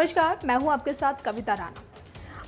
नमस्कार, मैं हूं आपके साथ कविता राणा।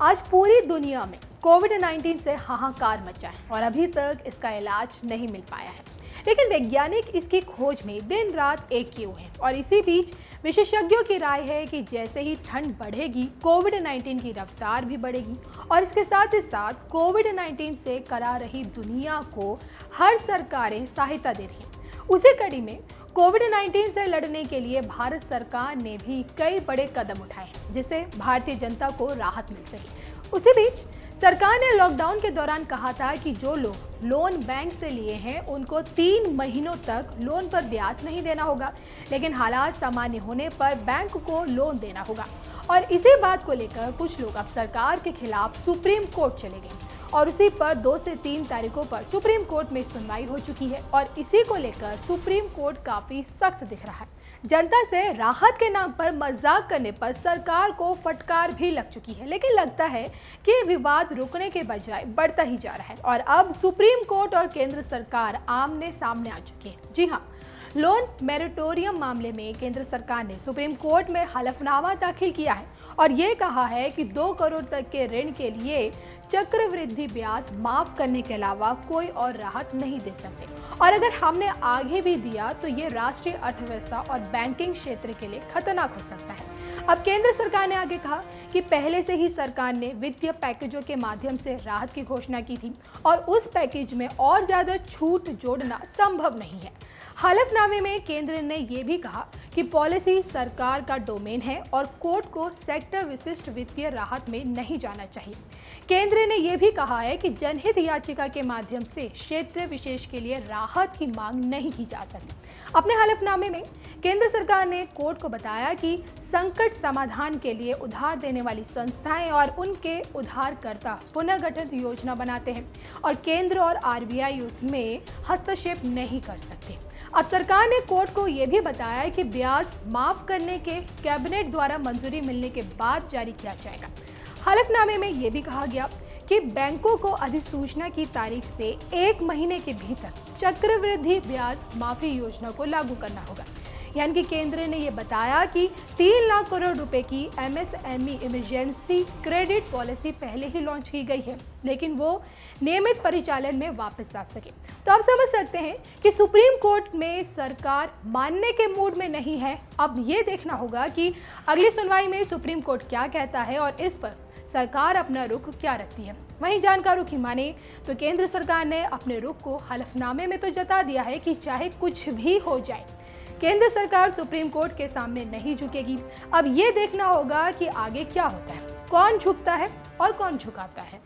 आज पूरी दुनिया में कोविड-19 से हाहाकार मचा है और अभी तक इसका इलाज नहीं मिल पाया है। लेकिन वैज्ञानिक इसकी खोज में दिन रात एक किए हुए हैं और इसी बीच विशेषज्ञों की राय है कि जैसे ही ठंड बढ़ेगी, कोविड-19 की रफ्तार भी बढ़ेगी और इसके साथ ही साथ कोविड-19 से करा रही दुनिया को हर सरकारें सहायता दे रही हैं। उसी कड़ी में कोविड-19 से लड़ने के लिए भारत सरकार ने भी कई बड़े कदम उठाए हैं, जिससे भारतीय जनता को राहत मिल सके। उसी बीच सरकार ने लॉकडाउन के दौरान कहा था कि जो लोग लोन बैंक से लिए हैं उनको 3 महीनों तक लोन पर ब्याज नहीं देना होगा, लेकिन हालात सामान्य होने पर बैंक को लोन देना होगा। और इसी बात को लेकर कुछ लोग अब सरकार के खिलाफ सुप्रीम कोर्ट चले गए और उसी पर 2 से 3 तारीखों पर सुप्रीम कोर्ट में सुनवाई हो चुकी है और इसी को लेकर सुप्रीम कोर्ट काफी सख्त दिख रहा है। जनता से राहत के नाम पर मजाक करने पर सरकार को फटकार भी लग चुकी है, लेकिन लगता है कि विवाद रुकने के बजाय बढ़ता ही जा रहा है और अब सुप्रीम कोर्ट और केंद्र सरकार आमने सामने आ चुकी है। जी हाँ, लोन मैरिटोरियम मामले में केंद्र सरकार ने सुप्रीम कोर्ट में हलफनामा दाखिल किया है और ये कहा है कि 2 करोड़ तक के ऋण के लिए चक्रवृद्धि ब्याज माफ करने के अलावा कोई और राहत नहीं दे सकते और अगर हमने आगे भी दिया तो ये राष्ट्रीय अर्थव्यवस्था और बैंकिंग क्षेत्र के लिए खतरनाक हो सकता है। अब केंद्र सरकार ने आगे कहा कि पहले से ही सरकार ने वित्तीय पैकेजों के माध्यम से राहत की घोषणा की थी और उस पैकेज में और ज्यादा छूट जोड़ना संभव नहीं है। हलफनामे में केंद्र ने यह भी कहा कि पॉलिसी सरकार का डोमेन है और कोर्ट को सेक्टर विशिष्ट वित्तीय राहत में नहीं जाना चाहिए। केंद्र ने यह भी कहा है कि जनहित याचिका के माध्यम से क्षेत्र विशेष के लिए राहत की मांग नहीं की जा सकती। अपने हलफनामे में केंद्र सरकार ने कोर्ट को बताया कि संकट समाधान के लिए उधार देने वाली संस्थाएं और उनके उधारकर्ता पुनर्गठन योजना बनाते हैं और केंद्र और आरबीआई उसमें हस्तक्षेप नहीं कर सकते। अब सरकार ने कोर्ट को यह भी बताया कि ब्याज माफ करने के कैबिनेट द्वारा मंजूरी मिलने के बाद जारी किया जाएगा। हलफनामे में यह भी कहा गया कि बैंकों को अधिसूचना की तारीख से 1 महीने के भीतर चक्रवृद्धि ब्याज माफी योजना को लागू करना होगा। यानी कि केंद्र ने यह बताया कि 3 लाख करोड़ रुपए की एमएसएमई इमरजेंसी क्रेडिट पॉलिसी पहले ही लॉन्च की गई है, लेकिन वो नियमित परिचालन में वापस आ सके। तो आप समझ सकते हैं कि सुप्रीम कोर्ट में सरकार मानने के मूड में नहीं है। अब ये देखना होगा कि अगली सुनवाई में सुप्रीम कोर्ट क्या कहता है और इस पर सरकार अपना रुख क्या रखती है। वहीं जानकारों की माने तो केंद्र सरकार ने अपने रुख को हलफनामे में तो जता दिया है कि चाहे कुछ भी हो जाए, केंद्र सरकार सुप्रीम कोर्ट के सामने नहीं झुकेगी। अब ये देखना होगा कि आगे क्या होता है, कौन झुकता है और कौन झुकाता है।